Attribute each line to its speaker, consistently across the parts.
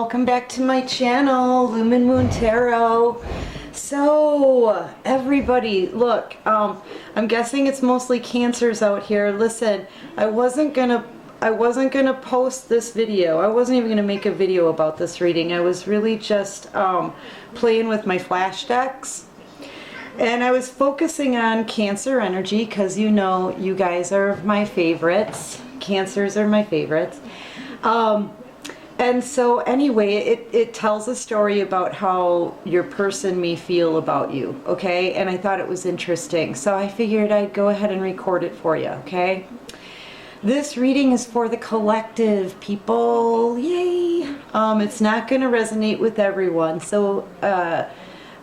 Speaker 1: welcome back to my channel, Lumen Moon Tarot. So everybody, look, I'm guessing it's mostly Cancers out here. Listen, I wasn't gonna post this video. I wasn't even gonna make a video about this reading. I was really just playing with my flash decks. And I was focusing on Cancer energy because you know you guys are my favorites. Cancers are my favorites. And so anyway, it tells a story about how your person may feel about you, okay? And I thought it was interesting. So I figured I'd go ahead and record it for you, okay? This reading is for the collective, people. Yay! It's not going to resonate with everyone. So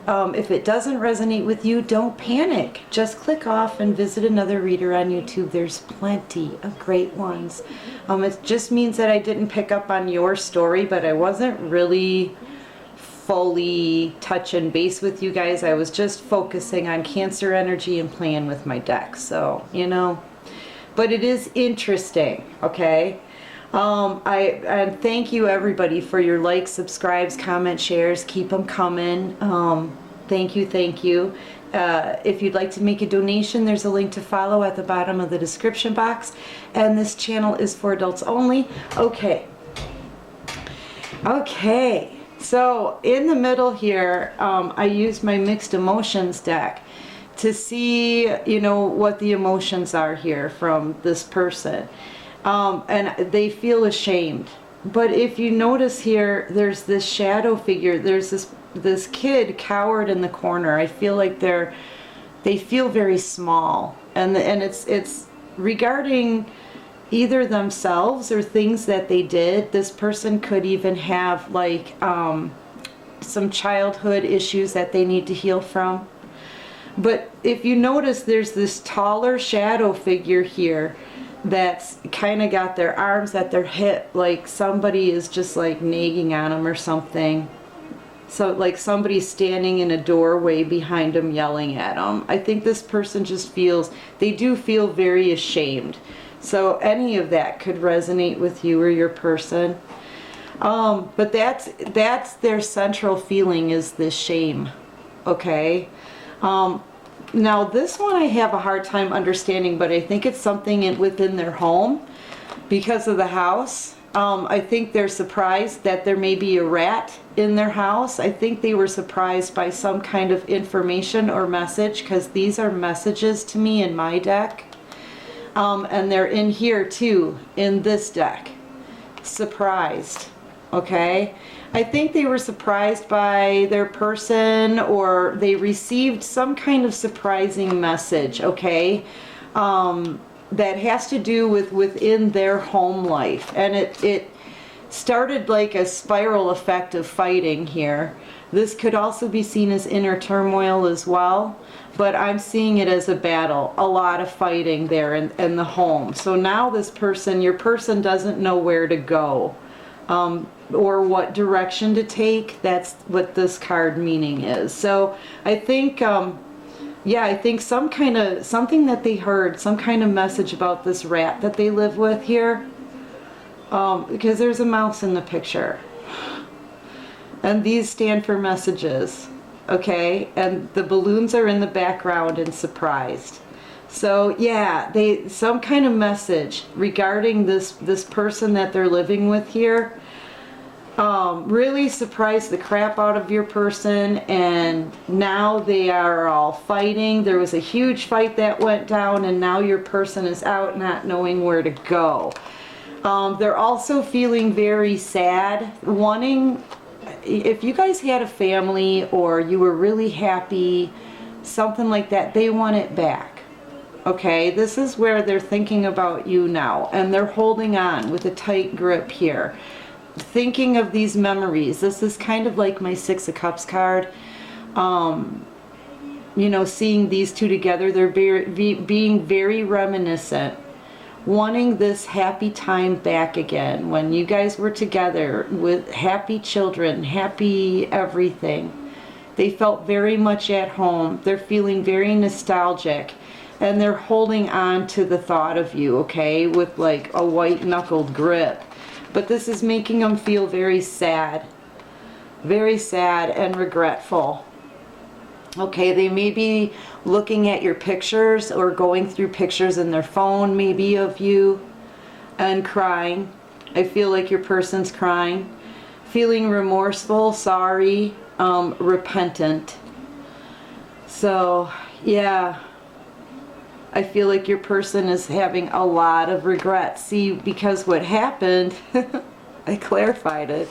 Speaker 1: if it doesn't resonate with you, don't panic. Just click off and visit another reader on YouTube. There's plenty of great ones. It just means that I didn't pick up on your story, but I wasn't really fully touch and base with you guys. I was just focusing on Cancer energy and playing with my deck. So, you know, but it is interesting, okay? And thank you everybody for your likes, subscribes, comments, shares. Keep them coming. Thank you, thank you. If you'd like to make a donation, there's a link to follow at the bottom of the description box. And this channel is for adults only. Okay. Okay. So in the middle here, I used my mixed emotions deck to see, you know, what the emotions are here from this person. And they feel ashamed. But if you notice here, there's this shadow figure. There's this kid cowered in the corner. I feel like they feel very small, and it's regarding either themselves or things that they did. This person could even have like some childhood issues that they need to heal from. But if you notice, there's this taller shadow figure here that's kind of got their arms at their hip, like somebody is just like nagging on them or something. So like somebody's standing in a doorway behind them yelling at them. I think this person just feels, they do feel very ashamed. So any of that could resonate with you or your person. But that's their central feeling, is this shame, okay? Now this one I have a hard time understanding, but I think it's something within their home because of the house. I think they're surprised that there may be a rat in their house. I think they were surprised by some kind of information or message, because these are messages to me in my deck. And they're in here too, in this deck. Surprised, okay? I think they were surprised by their person, or they received some kind of surprising message, okay? That has to do with within their home life. And it started like a spiral effect of fighting here. This could also be seen as inner turmoil as well, but I'm seeing it as a battle, a lot of fighting there in the home. So now this person, your person doesn't know where to go. Or what direction to take. That's what this card meaning is. So I think, yeah, I think something that they heard, some kind of message about this rat that they live with here, because there's a mouse in the picture. And these stand for messages, okay? And the balloons are in the background and surprised. So yeah, some kind of message regarding this person that they're living with here. Really surprised the crap out of your person, and now they are all fighting. There was a huge fight that went down, and now your person is out not knowing where to go. They're also feeling very sad, wanting, if you guys had a family or you were really happy, something like that, they want it back. Okay, this is where they're thinking about you now, and they're holding on with a tight grip here. Thinking of these memories. This is kind of like my Six of Cups card. You know, seeing these two together, they're being very reminiscent, wanting this happy time back again when you guys were together with happy children, happy everything. They felt very much at home. They're feeling very nostalgic, and they're holding on to the thought of you, okay, with like a white knuckled grip. But this is making them feel very sad very sad and regretful. Okay, they may be looking at your pictures or going through pictures in their phone maybe of you and crying. I feel like your person's crying, feeling remorseful, sorry, repentant. So yeah, I feel like your person is having a lot of regret. See, because what happened, I clarified it.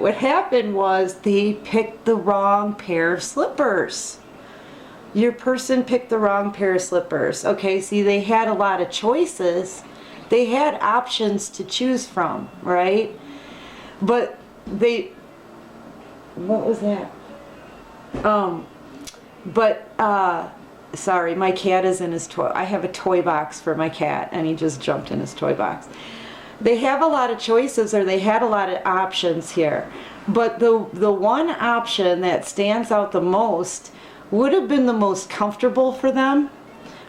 Speaker 1: What happened was they picked the wrong pair of slippers. Your person picked the wrong pair of slippers. Okay, see, they had a lot of choices. They had options to choose from, right? But what was that? Sorry, my cat is in his toy. I have a toy box for my cat, and he just jumped in his toy box. They have a lot of choices, or they had a lot of options here. But the one option that stands out the most would have been the most comfortable for them,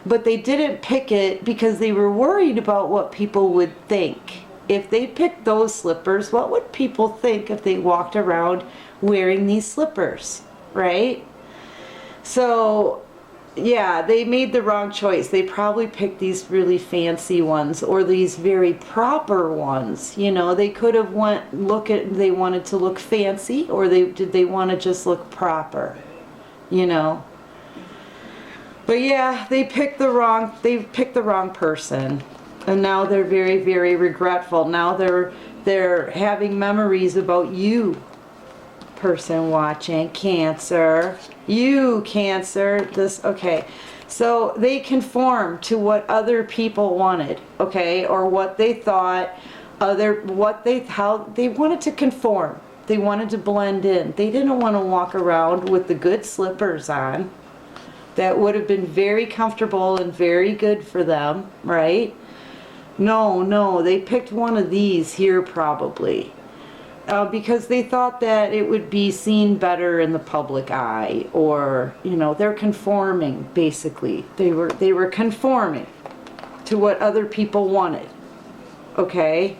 Speaker 1: but they didn't pick it because they were worried about what people would think. If they picked those slippers, what would people think if they walked around wearing these slippers, right? So yeah, they made the wrong choice. They probably picked these really fancy ones or these very proper ones. You know, they could have they wanted to look fancy, or did they want to just look proper, you know? But yeah, they picked the wrong person. And now they're very, very regretful. Now they're having memories about you, person watching, Cancer. You, Cancer. Okay. So they conform to what other people wanted, okay, or what they thought how they wanted to conform. They wanted to blend in. They didn't want to walk around with the good slippers on. That would have been very comfortable and very good for them, right? No, they picked one of these here probably. Because they thought that it would be seen better in the public eye, or, you know, they're conforming, basically. They were conforming to what other people wanted, okay?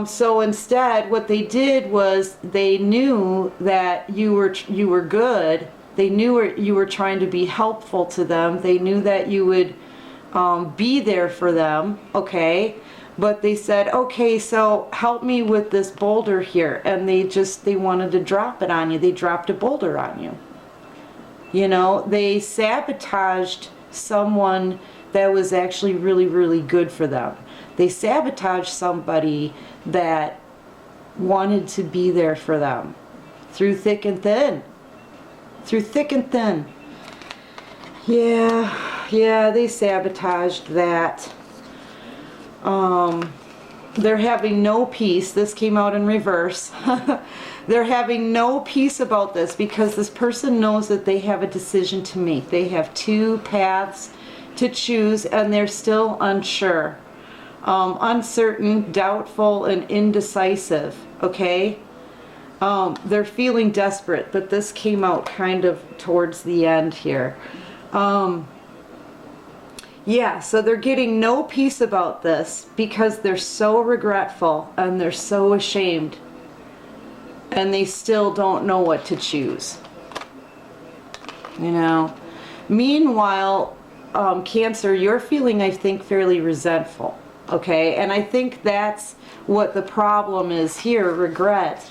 Speaker 1: So instead, what they did was they knew that you were good. They knew you were trying to be helpful to them. They knew that you would be there for them, okay? But they said, okay, so help me with this boulder here. And they wanted to drop it on you. They dropped a boulder on you. You know, they sabotaged someone that was actually really, really good for them. They sabotaged somebody that wanted to be there for them through thick and thin. Through thick and thin. Yeah, they sabotaged that. They're having no peace. This came out in reverse. They're having no peace about this because this person knows that they have a decision to make. They have two paths to choose, and they're still unsure. Uncertain, doubtful, and indecisive, okay? They're feeling desperate, but this came out kind of towards the end here. Yeah, so they're getting no peace about this because they're so regretful and they're so ashamed, and they still don't know what to choose. You know? Meanwhile, Cancer, you're feeling, I think, fairly resentful. Okay? And I think that's what the problem is here, regret.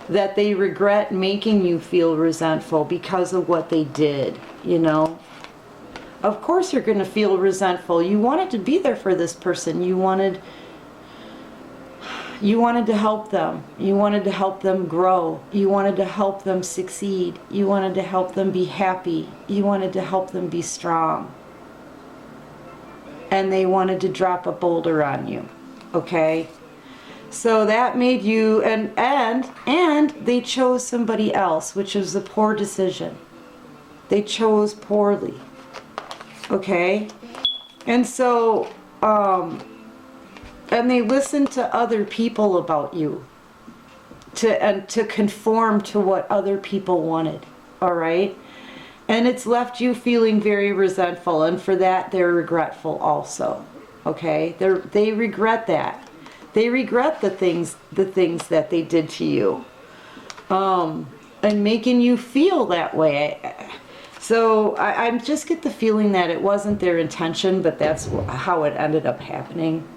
Speaker 1: That they regret making you feel resentful because of what they did, you know? Of course you're going to feel resentful. You wanted to be there for this person. You wanted to help them. You wanted to help them grow. You wanted to help them succeed. You wanted to help them be happy. You wanted to help them be strong. And they wanted to drop a boulder on you. Okay? So that made you, and they chose somebody else, which was a poor decision. They chose poorly. Okay? And so, and they listened to other people about you to conform to what other people wanted. All right? And it's left you feeling very resentful, and for that they're regretful also. Okay? They regret that. They regret the things that they did to you. and making you feel that way. So I just get the feeling that it wasn't their intention, but that's how it ended up happening.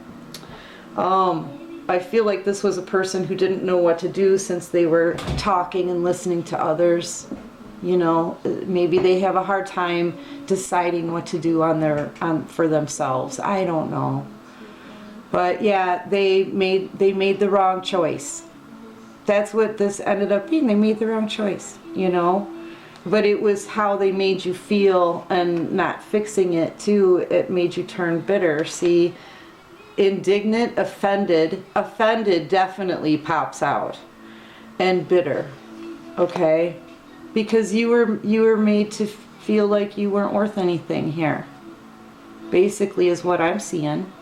Speaker 1: I feel like this was a person who didn't know what to do since they were talking and listening to others. You know, maybe they have a hard time deciding what to do for themselves. I don't know. But yeah, they made the wrong choice. That's what this ended up being. They made the wrong choice, you know. But it was how they made you feel and not fixing it too. It made you turn bitter. See, indignant, offended definitely pops out. And bitter, okay? Because you were made to feel like you weren't worth anything here. Basically is what I'm seeing.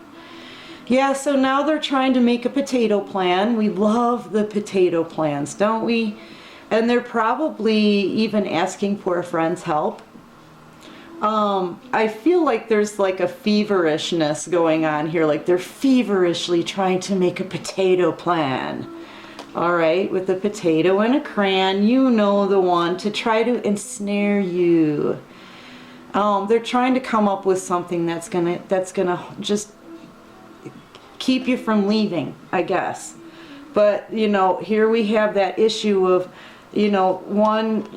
Speaker 1: Yeah, so now they're trying to make a potato plan. We love the potato plans, don't we? And they're probably even asking for a friend's help. I feel like there's like a feverishness going on here, like they're feverishly trying to make a potato plan. All right, with a potato and a crayon, you know the one, to try to ensnare you. They're trying to come up with something that's gonna just keep you from leaving, I guess. But you know, here we have that issue of, you know, one,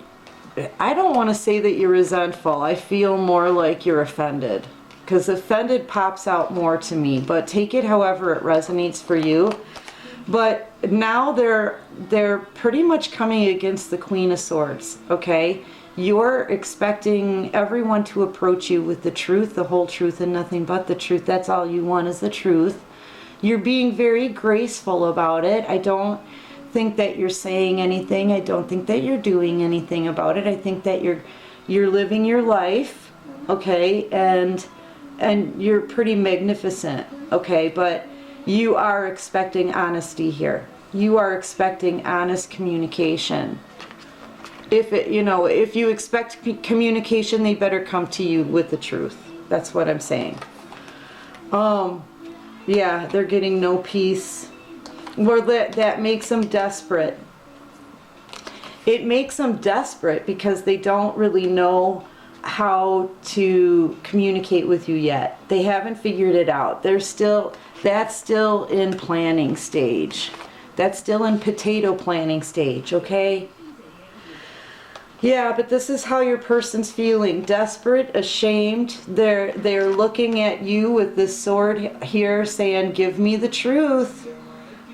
Speaker 1: I don't want to say that you're resentful. I feel more like you're offended, because offended pops out more to me, but take it however it resonates for you. But now they're pretty much coming against the Queen of Swords, okay? You're expecting everyone to approach you with the truth, the whole truth, and nothing but the truth. That's all you want is the truth. You're being very graceful about it. I don't think that you're saying anything. I don't think that you're doing anything about it. I think that you're living your life, okay? And you're pretty magnificent, okay? But you are expecting honesty here. You are expecting honest communication. If you expect communication, they better come to you with the truth. That's what I'm saying. Yeah, they're getting no peace. Or that makes them desperate. It makes them desperate because they don't really know how to communicate with you yet. They haven't figured it out. That's still in planning stage. That's still in potato planning stage, okay? Yeah, but this is how your person's feeling. Desperate, ashamed. They're looking at you with this sword here saying, give me the truth.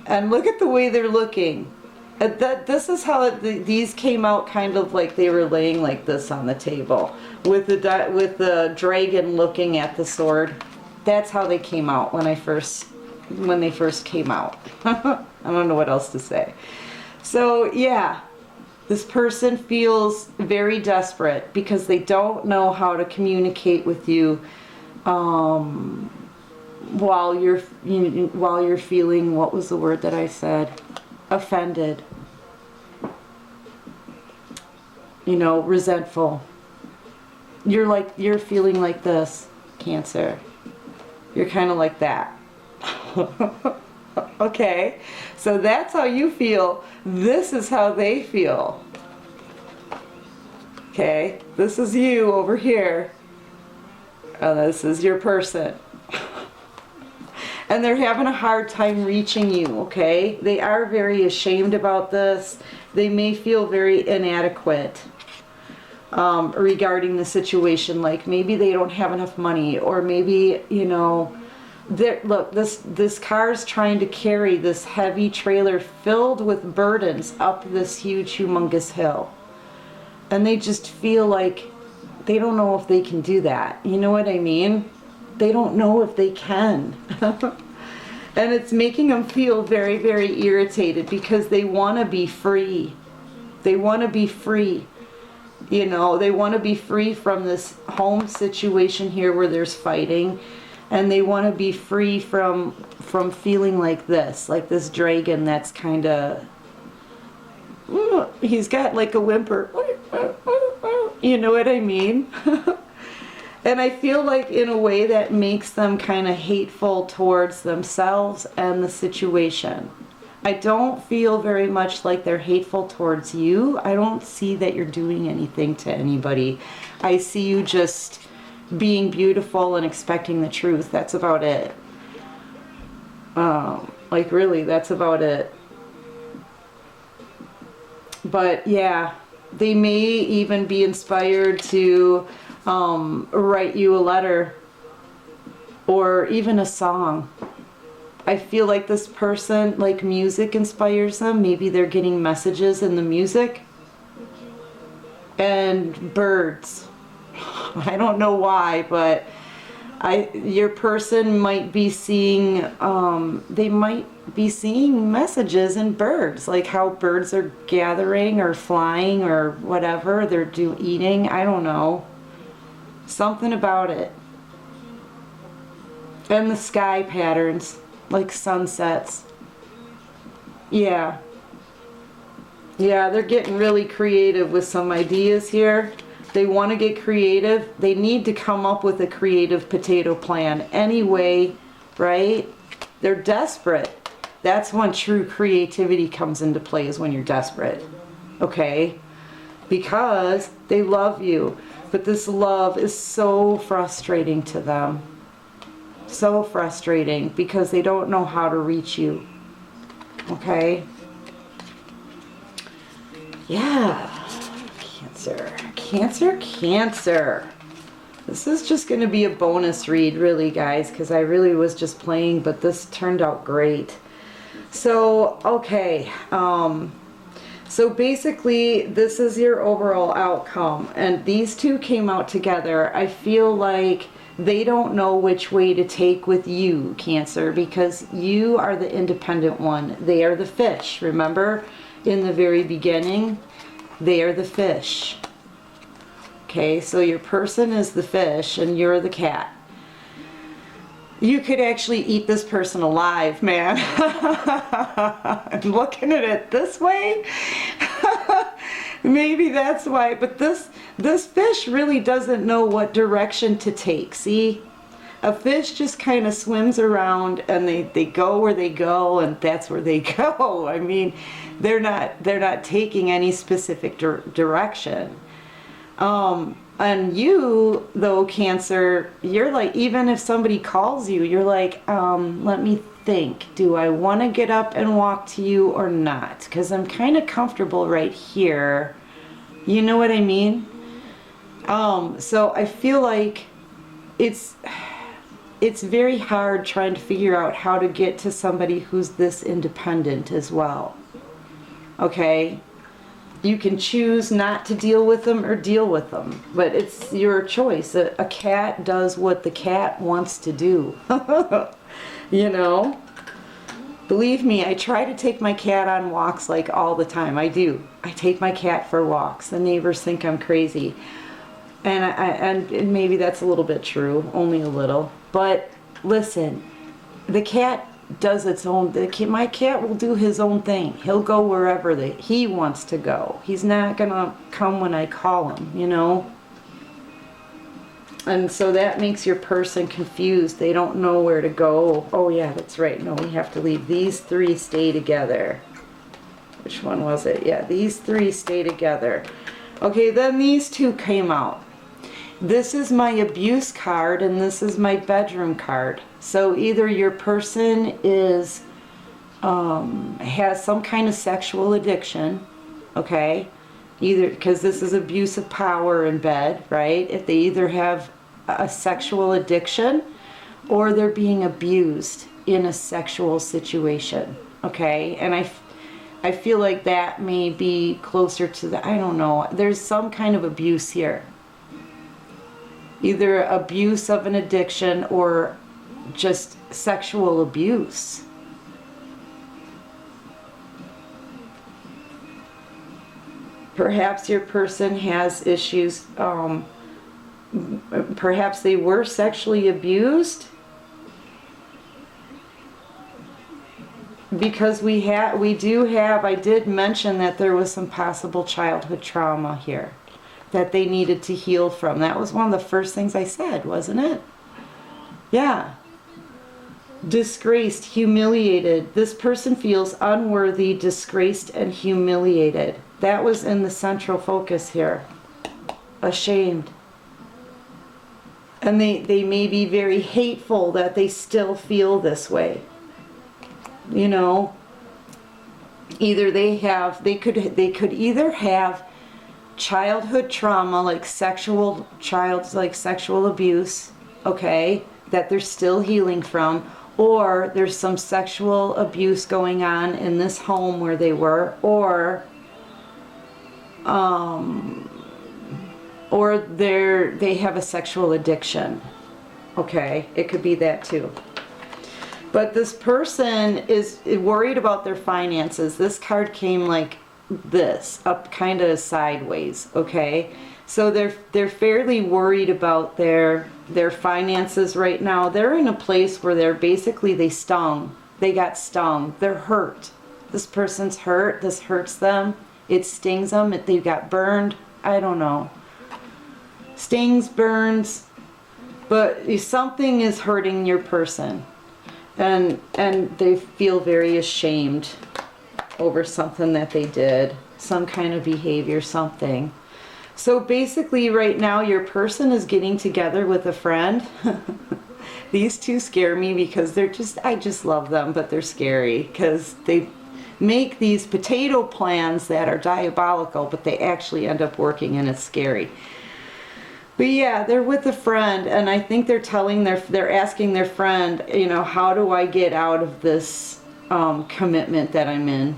Speaker 1: And look at the way they're looking. This is how these came out, kind of like they were laying like this on the table with the dragon looking at the sword. That's how they came out when they first came out. I don't know what else to say. So yeah, this person feels very desperate because they don't know how to communicate with you while you're feeling, what was the word that I said? Offended. Resentful. You're feeling like this, Cancer. You're kind of like that. Okay, so that's how you feel. This is how they feel. Okay, this is you over here. And this is your person. And they're having a hard time reaching you, okay? They are very ashamed about this. They may feel very inadequate regarding the situation. Like maybe they don't have enough money, or maybe, look, this car's trying to carry this heavy trailer filled with burdens up this huge, humongous hill. And they just feel like they don't know if they can do that. You know what I mean? They don't know if they can. And it's making them feel very, very irritated because they want to be free. They want to be free. They want to be free from this home situation here where there's fighting. And they want to be free from feeling like this dragon that's kind of, he's got like a whimper. You know what I mean? And I feel like in a way that makes them kind of hateful towards themselves and the situation. I don't feel very much like they're hateful towards you. I don't see that you're doing anything to anybody. I see you just being beautiful and expecting the truth. That's about it. Like really, that's about it. But yeah, they may even be inspired to write you a letter or even a song. I feel like this person, like music inspires them. Maybe they're getting messages in the music. And birds. I don't know why, but your person might be seeing, they might be seeing messages in birds, like how birds are gathering or flying or whatever they're eating. I don't know. Something about it. And the sky patterns, like sunsets. Yeah. Yeah, they're getting really creative with some ideas here. They want to get creative. They need to come up with a creative potato plan anyway, right? They're desperate. That's when true creativity comes into play, is when you're desperate. Okay? Because they love you. But this love is so frustrating to them. So frustrating because they don't know how to reach you. Okay? Yeah. Cancer. Cancer, Cancer. This is just going to be a bonus read, really, guys, because I really was just playing, but this turned out great. So, okay. So basically, this is your overall outcome, and these two came out together. I feel like they don't know which way to take with you, Cancer, because you are the independent one. They are the fish. Remember, in the very beginning, they are the fish. Okay, so your person is the fish and you're the cat. You could actually eat this person alive, man. I'm looking at it this way. Maybe that's why, but this fish really doesn't know what direction to take. See? A fish just kind of swims around and they go where they go, and that's where they go. I mean, they're not taking any specific direction. And you, though, Cancer, you're like, even if somebody calls you, you're like, let me think. Do I want to get up and walk to you or not? Because I'm kind of comfortable right here. You know what I mean? So I feel like it's very hard trying to figure out how to get to somebody who's this independent as well. Okay? You can choose not to deal with them or deal with them, but it's your choice. A cat does what the cat wants to do. You know? Believe me, I try to take my cat on walks like all the time. I do. I take my cat for walks. The neighbors think I'm crazy. And maybe that's a little bit true, only a little. But listen, the cat does its own. My cat will do his own thing. He'll go wherever he wants to go. He's not gonna come when I call him, you know. And so that makes your person confused. They don't know where to go. Oh yeah, that's right. No, we have to leave. These three stay together. Which one was it? Yeah, these three stay together. Okay, then these two came out. This is my abuse card and this is my bedroom card. So either your person is has some kind of sexual addiction, okay? Either because this is abuse of power in bed, right? If they either have a sexual addiction or they're being abused in a sexual situation, okay? And I feel like that may be closer to the, I don't know, there's some kind of abuse here. Either abuse of an addiction or just sexual abuse. Perhaps your person has issues, perhaps they were sexually abused. Because I did mention that there was some possible childhood trauma here that they needed to heal from. That was one of the first things I said, wasn't it? Yeah. Disgraced, humiliated. This person feels unworthy, disgraced, and humiliated. That was in the central focus here. Ashamed. And they may be very hateful that they still feel this way. You know, either they could either have childhood trauma, like sexual abuse, okay, that they're still healing from, or there's some sexual abuse going on in this home where they were, or they have a sexual addiction. Okay, it could be that too. But this person is worried about their finances. This card came like this, up kind of sideways, okay? So they're fairly worried about their finances right now. They're in a place where they got stung. They're hurt. This person's hurt. This hurts them. It stings them. They got burned. I don't know. Stings, burns, but something is hurting your person. And they feel very ashamed over something that they did, some kind of behavior, something. So basically right now your person is getting together with a friend. These two scare me because I just love them, but they're scary because they make these potato plans that are diabolical, but they actually end up working, and it's scary. But yeah, they're with a friend, and I think they're asking their friend, you know, how do I get out of this commitment that I'm in?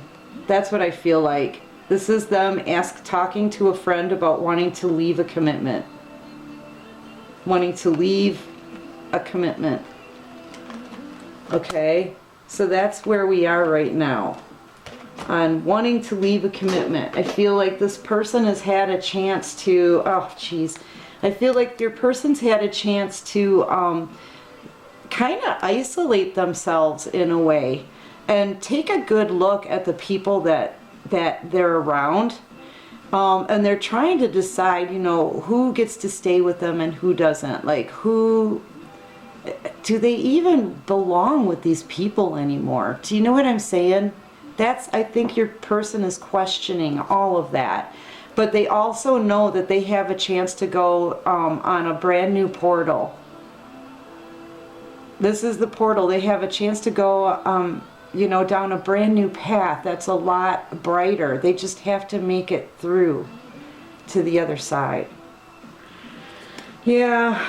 Speaker 1: That's what I feel like. This is them talking to a friend about wanting to leave a commitment. Wanting to leave a commitment. Okay? So that's where we are right now. On wanting to leave a commitment. I feel like this person has had a chance to, I feel like your person's had a chance to kind of isolate themselves in a way and take a good look at the people that they're around. And they're trying to decide, you know, who gets to stay with them and who doesn't. Like, do they even belong with these people anymore? Do you know what I'm saying? I think your person is questioning all of that. But they also know that they have a chance to go on a brand new portal. This is the portal. They have a chance to go, down a brand new path that's a lot brighter. They just have to make it through to the other side. Yeah.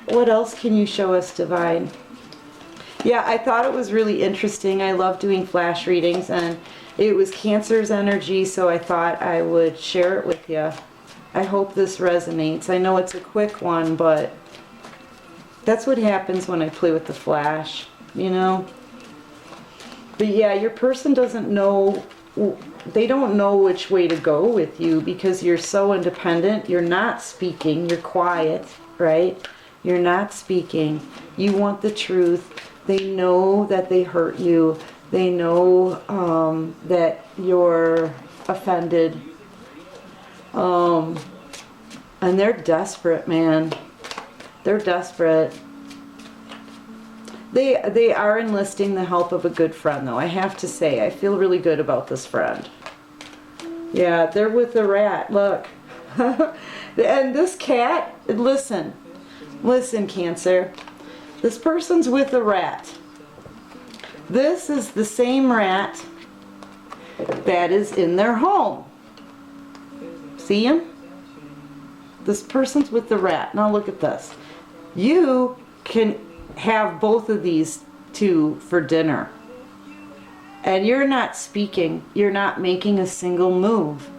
Speaker 1: What else can you show us, Divine? Yeah, I thought it was really interesting. I love doing flash readings, and it was Cancer's energy, so I thought I would share it with you. I hope this resonates. I know it's a quick one, but that's what happens when I play with the flash, you know? But yeah, your person doesn't know, they don't know which way to go with you because you're so independent. You're not speaking. You're quiet, right? You're not speaking. You want the truth. They know that they hurt you. They know that you're offended. And they're desperate, man. They're desperate. They are enlisting the help of a good friend, though. I have to say, I feel really good about this friend. Yeah, they're with the rat. Look. And this cat, listen, Cancer. This person's with a rat. This is the same rat that is in their home. See him? This person's with the rat. Now look at this. You can have both of these two for dinner. And you're not speaking. You're not making a single move.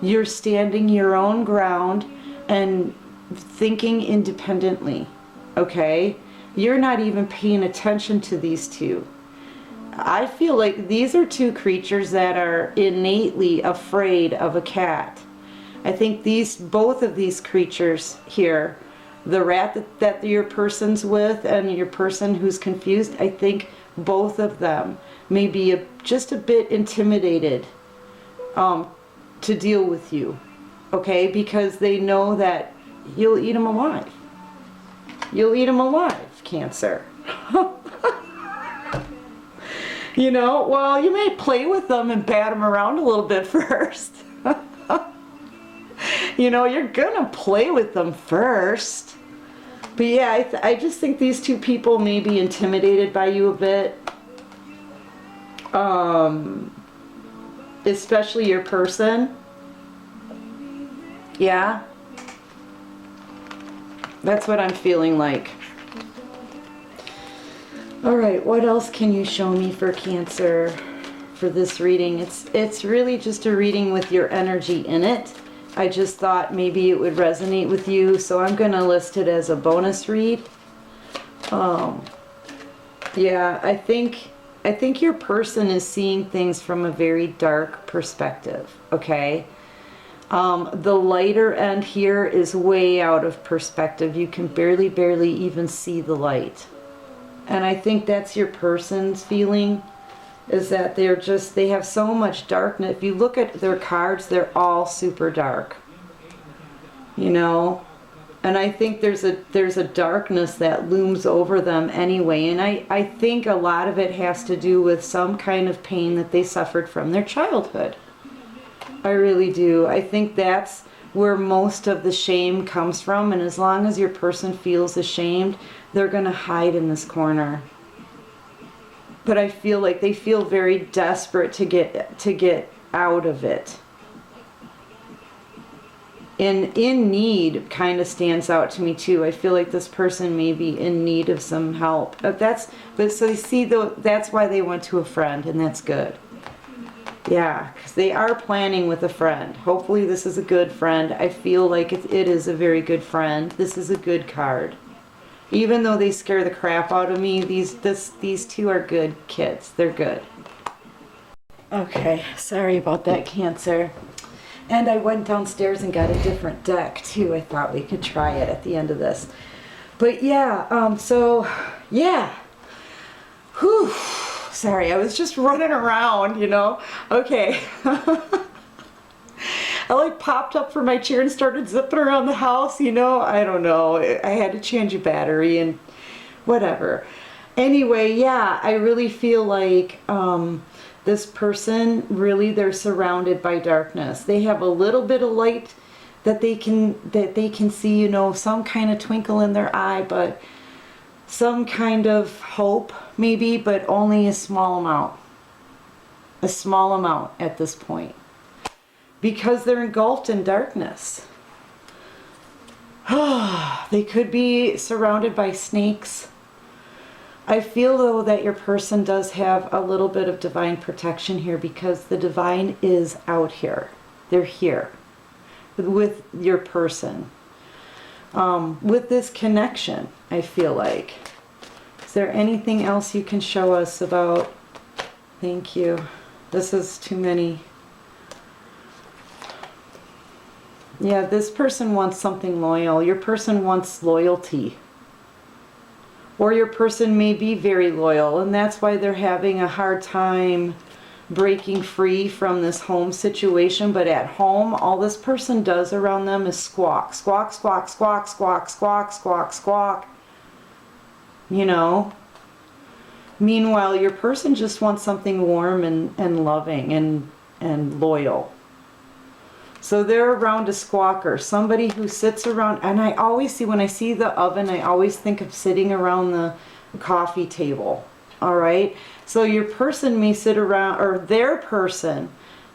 Speaker 1: You're standing your own ground and thinking independently. Okay? You're not even paying attention to these two. I feel like these are two creatures that are innately afraid of a cat. I think both of these creatures here, the rat that your person's with and your person who's confused, I think both of them may be just a bit intimidated to deal with you, okay? Because they know that you'll eat them alive. You'll eat them alive, Cancer. You know, well, you may play with them and bat them around a little bit first. You know, you're gonna play with them first. But yeah, I just think these two people may be intimidated by you a bit. Especially your person. Yeah. That's what I'm feeling like. Alright, what else can you show me for Cancer for this reading? It's really just a reading with your energy in it. I just thought maybe it would resonate with you, so I'm going to list it as a bonus read. Yeah, I think your person is seeing things from a very dark perspective, okay? The lighter end here is way out of perspective. You can barely even see the light. And I think that's your person's feeling, is that they have so much darkness. If you look at their cards, they're all super dark, you know? And I think there's a darkness that looms over them anyway. And I think a lot of it has to do with some kind of pain that they suffered from their childhood. I really do. I think that's where most of the shame comes from. And as long as your person feels ashamed, they're going to hide in this corner. But I feel like they feel very desperate to get out of it. And in need kind of stands out to me too. I feel like this person may be in need of some help. So you see, that's why they went to a friend, and that's good. Yeah, because they are planning with a friend. Hopefully this is a good friend. I feel like it is a very good friend. This is a good card. Even though they scare the crap out of me, these two are good kids. They're good. Okay, sorry about that, Cancer. And I went downstairs and got a different deck too. I thought we could try it at the end of this. But yeah, so yeah. Whew. Sorry, I was just running around, you know. Okay. I like popped up from my chair and started zipping around the house, you know. I don't know. I had to change a battery and whatever. Anyway, yeah, I really feel like this person, really, they're surrounded by darkness. They have a little bit of light that they can see, you know, some kind of twinkle in their eye, but some kind of hope maybe, but only a small amount. A small amount at this point. Because they're engulfed in darkness. They could be surrounded by snakes. I feel though that your person does have a little bit of divine protection here, because the divine is out here. They're here with your person. With this connection, I feel like. Is there anything else you can show us about? Thank you. This is too many. Yeah, this person wants something loyal. Your person wants loyalty. Or your person may be very loyal, and that's why they're having a hard time breaking free from this home situation. But at home, all this person does around them is squawk. Squawk, squawk, squawk, squawk, squawk, squawk, squawk. You know? Meanwhile, your person just wants something warm and loving and loyal. So they're around a squawker, somebody who sits around, and I always see, when I see the oven, I always think of sitting around the coffee table, all right? So your person may sit around, or their person,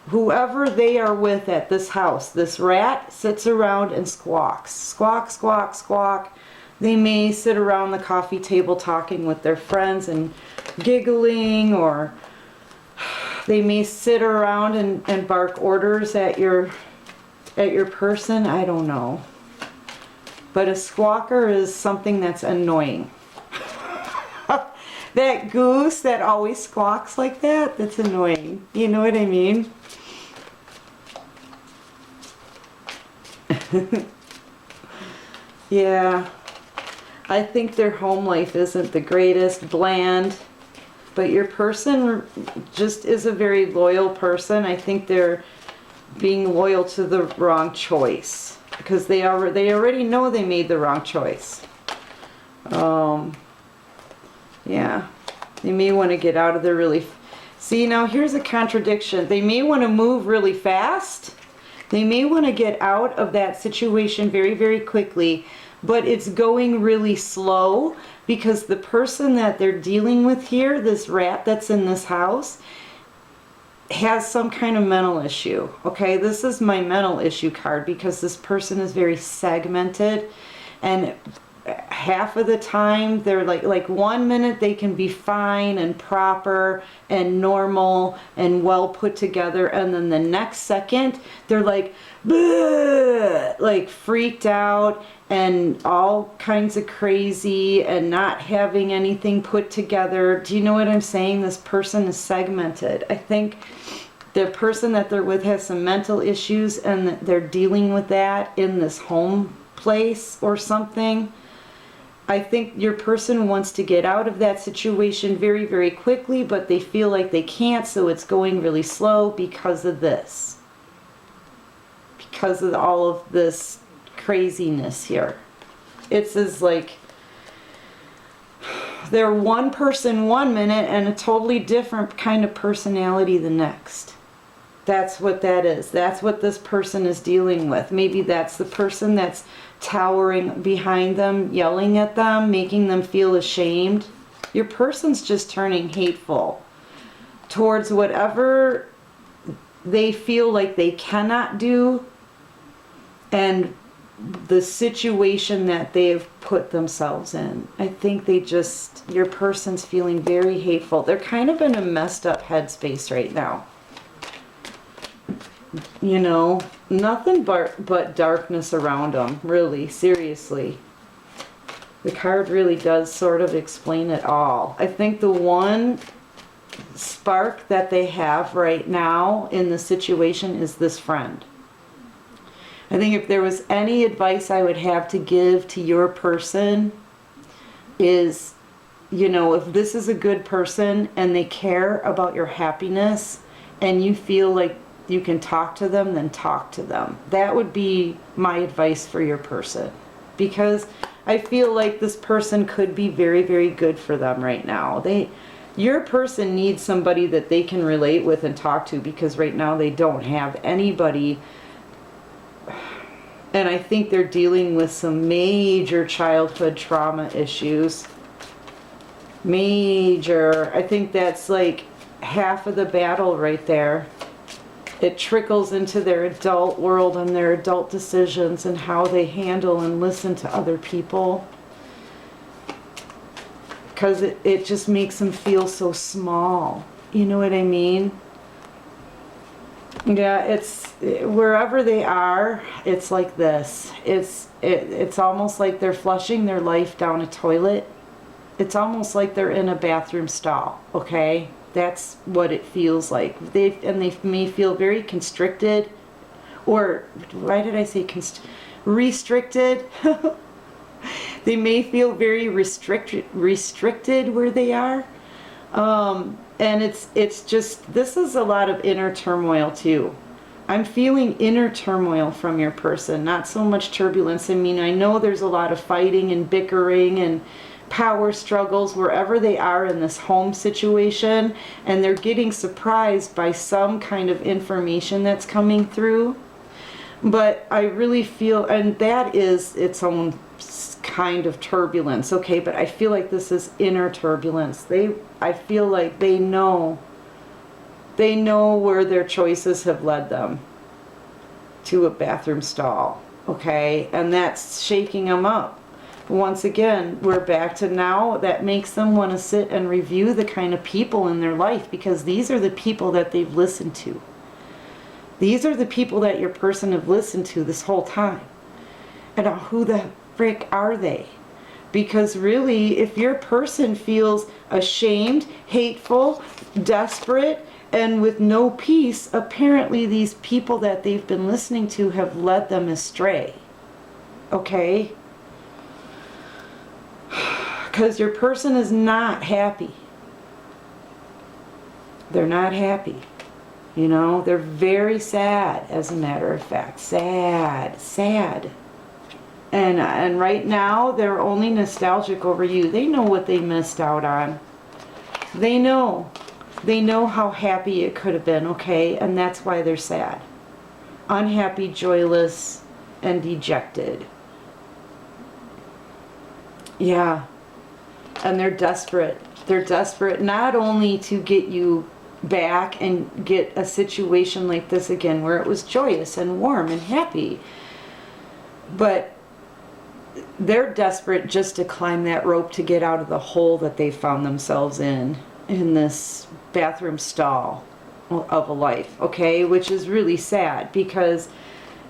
Speaker 1: whoever they are with at this house, this rat sits around and squawks. Squawk, squawk, squawk. They may sit around the coffee table talking with their friends and giggling, or they may sit around and bark orders at your person. I don't know. But a squawker is something that's annoying. That goose that always squawks like that, that's annoying. You know what I mean? Yeah. I think their home life isn't the greatest, bland. But your person just is a very loyal person. I think they're being loyal to the wrong choice, because they already know they made the wrong choice. Yeah, they may want to get out of there really. See, now here's a contradiction. They may want to move really fast. They may want to get out of that situation very, very quickly, but it's going really slow because the person that they're dealing with here, this rat that's in this house, has some kind of mental issue. Okay, this is my mental issue card because this person is very segmented, and half of the time they're like 1 minute they can be fine and proper and normal and well put together, and then the next second they're like bleh, like freaked out and all kinds of crazy and not having anything put together. Do you know what I'm saying? This person is segmented. I think the person that they're with has some mental issues and they're dealing with that in this home place or something. I think your person wants to get out of that situation very, very quickly, but they feel like they can't, so it's going really slow because of this. Because of all of this craziness here. It's as like they're one person 1 minute and a totally different kind of personality the next. That's what that is. That's what this person is dealing with. Maybe that's the person that's towering behind them, yelling at them, making them feel ashamed. Your person's just turning hateful towards whatever they feel like they cannot do and the situation that they've put themselves in. I think your person's feeling very hateful. They're kind of in a messed up headspace right now. You know, nothing but darkness around them, really, seriously. The card really does sort of explain it all. I think the one spark that they have right now in the situation is this friend. I think if there was any advice I would have to give to your person is, you know, if this is a good person and they care about your happiness and you feel like you can talk to them, then talk to them. That would be my advice for your person. Because I feel like this person could be very, very good for them right now. Your person needs somebody that they can relate with and talk to, because right now they don't have anybody. And I think they're dealing with some major childhood trauma issues. Major. I think that's like half of the battle right there. It trickles into their adult world and their adult decisions and how they handle and listen to other people. Because it just makes them feel so small. You know what I mean? Yeah, it's wherever they are, it's like this. It's almost like they're flushing their life down a toilet. It's almost like they're in a bathroom stall, okay? That's what it feels like. They may feel very constricted, or why did I say restricted? They may feel very restricted where they are. And it's just, this is a lot of inner turmoil too. I'm feeling inner turmoil from your person, not so much turbulence. I mean, I know there's a lot of fighting and bickering and power struggles wherever they are in this home situation, and they're getting surprised by some kind of information that's coming through. But I really feel, and that is its own kind of turbulence, okay, but I feel like this is inner turbulence. I feel like they know where their choices have led them to a bathroom stall, okay, and that's shaking them up. Once again, we're back to now that makes them want to sit and review the kind of people in their life, because these are the people that they've listened to. These are the people that your person have listened to this whole time. And who the frick are they? Because really, if your person feels ashamed, hateful, desperate, and with no peace, apparently these people that they've been listening to have led them astray. Okay? Because your person is not happy. They're not happy. You know, they're very sad, as a matter of fact. Sad. And right now, they're only nostalgic over you. They know what they missed out on. They know. They know how happy it could have been, okay? And that's why they're sad. Unhappy, joyless, and dejected. Yeah. And they're desperate. They're desperate not only to get you back and get a situation like this again where it was joyous and warm and happy, but they're desperate just to climb that rope to get out of the hole that they found themselves in this bathroom stall of a life, okay? Which is really sad because,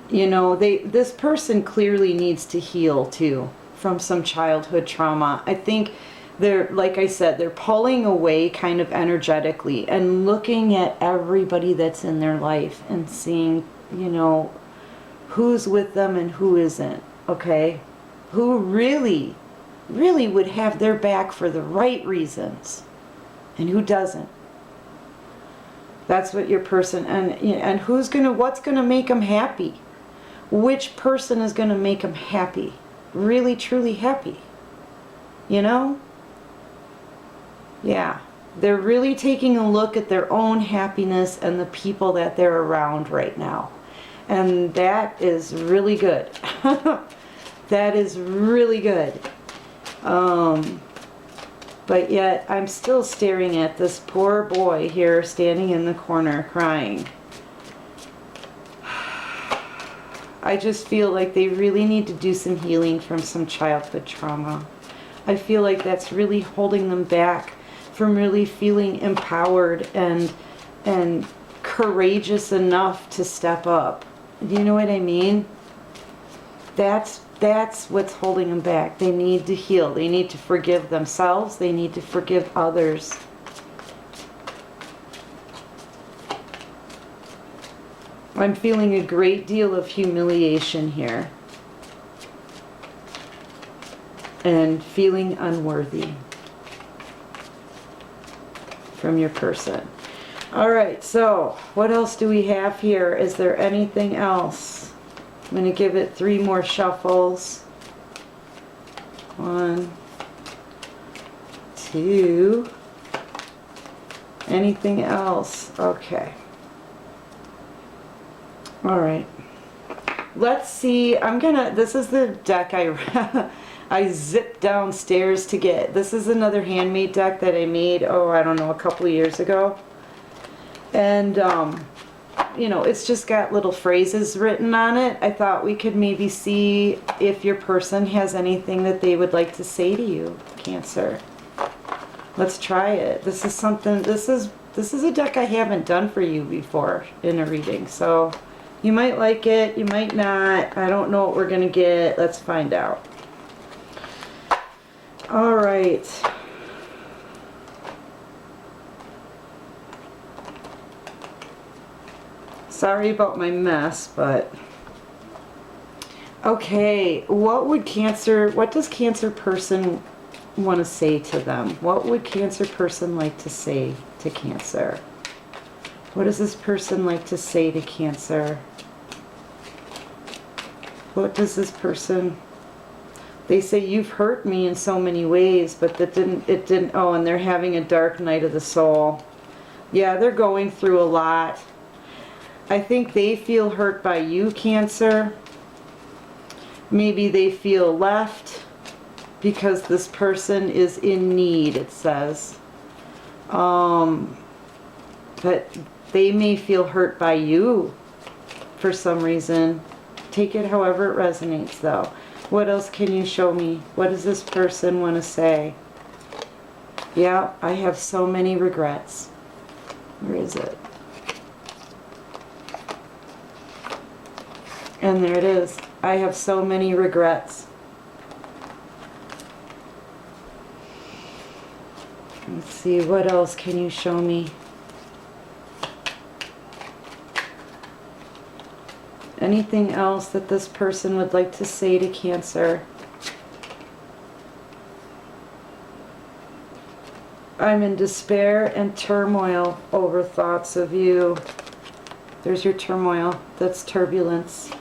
Speaker 1: you know, this person clearly needs to heal too from some childhood trauma. I think they're, like I said, they're pulling away kind of energetically and looking at everybody that's in their life and seeing, you know, who's with them and who isn't, okay? Who really, really would have their back for the right reasons and who doesn't. That's what your person, and what's gonna make them happy? Which person is gonna make them happy? Really, truly happy? You know? Yeah. They're really taking a look at their own happiness and the people that they're around right now. And that is really good. That is really good. But yet I'm still staring at this poor boy here standing in the corner crying. I just feel like they really need to do some healing from some childhood trauma. I feel like that's really holding them back from really feeling empowered and courageous enough to step up. Do you know what I mean? That's what's holding them back. They need to heal. They need to forgive themselves. They need to forgive others. I'm feeling a great deal of humiliation here. And feeling unworthy from your person. All right, so what else do we have here? Is there anything else? I'm going to give it 3 more shuffles. 1, 2. Anything else? Okay. All right. Let's see. This is the deck I zipped downstairs to get. This is another handmade deck that I made, I don't know, a couple years ago. And, you know, it's just got little phrases written on it. I thought we could maybe see if your person has anything that they would like to say to you, Cancer. Let's try it. This is a deck I haven't done for you before in a reading. So you might like it, you might not. I don't know what we're going to get. Let's find out. All right. Sorry about my mess, but okay, what does Cancer person want to say to them? What would Cancer person like to say to Cancer? What does this person like to say to Cancer? What does this person... They say, you've hurt me in so many ways, but it didn't, and they're having a dark night of the soul. Yeah, they're going through a lot. I think they feel hurt by you, Cancer. Maybe they feel left because this person is in need, it says. But they may feel hurt by you for some reason. Take it however it resonates, though. What else can you show me? What does this person want to say? Yeah, I have so many regrets. Where is it? And there it is. I have so many regrets. Let's see, what else can you show me? Anything else that this person would like to say to Cancer? I'm in despair and turmoil over thoughts of you. There's your turmoil. That's turbulence.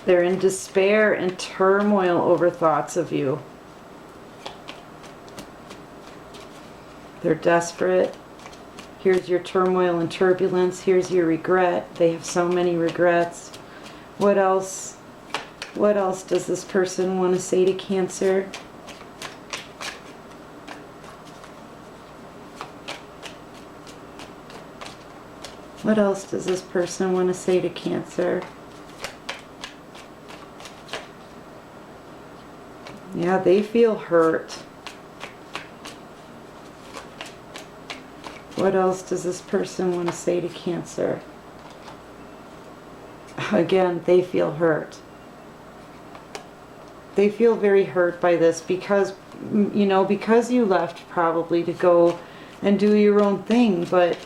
Speaker 1: They're in despair and turmoil over thoughts of you. They're desperate. Here's your turmoil and turbulence. Here's your regret. They have so many regrets. What else? What else does this person want to say to Cancer? What else does this person want to say to Cancer? Yeah, they feel hurt. What else does this person want to say to Cancer? Again, they feel hurt. They feel very hurt by this because, you know, because you left probably to go and do your own thing, but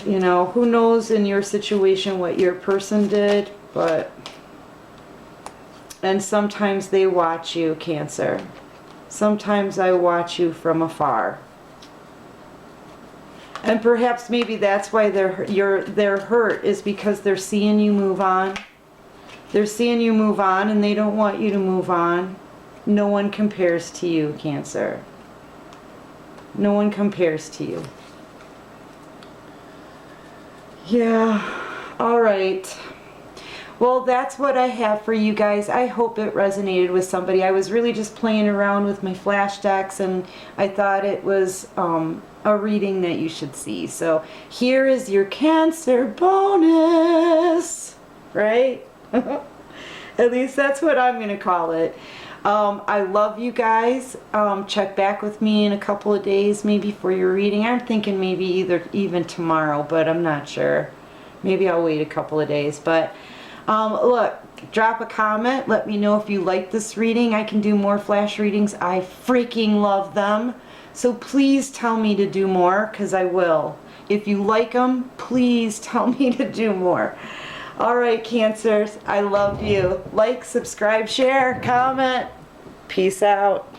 Speaker 1: you know, who knows in your situation what your person did, but, and sometimes they watch you, Cancer. Sometimes I watch you from afar. And perhaps maybe that's why they're hurt, is because they're seeing you move on. They're seeing you move on and they don't want you to move on. No one compares to you, Cancer. No one compares to you. Yeah, all right. Well, that's what I have for you guys. I hope it resonated with somebody. I was really just playing around with my flash decks and I thought it was a reading that you should see. So here is your Cancer bonus, right? At least that's what I'm going to call it. I love you guys. Check back with me in a couple of days maybe for your reading. I'm thinking maybe even tomorrow, but I'm not sure. Maybe I'll wait a couple of days. But look, drop a comment. Let me know if you like this reading. I can do more flash readings. I freaking love them. So please tell me to do more, because I will. If you like them, please tell me to do more. All right, Cancers, I love you. Like, subscribe, share, comment. Peace out.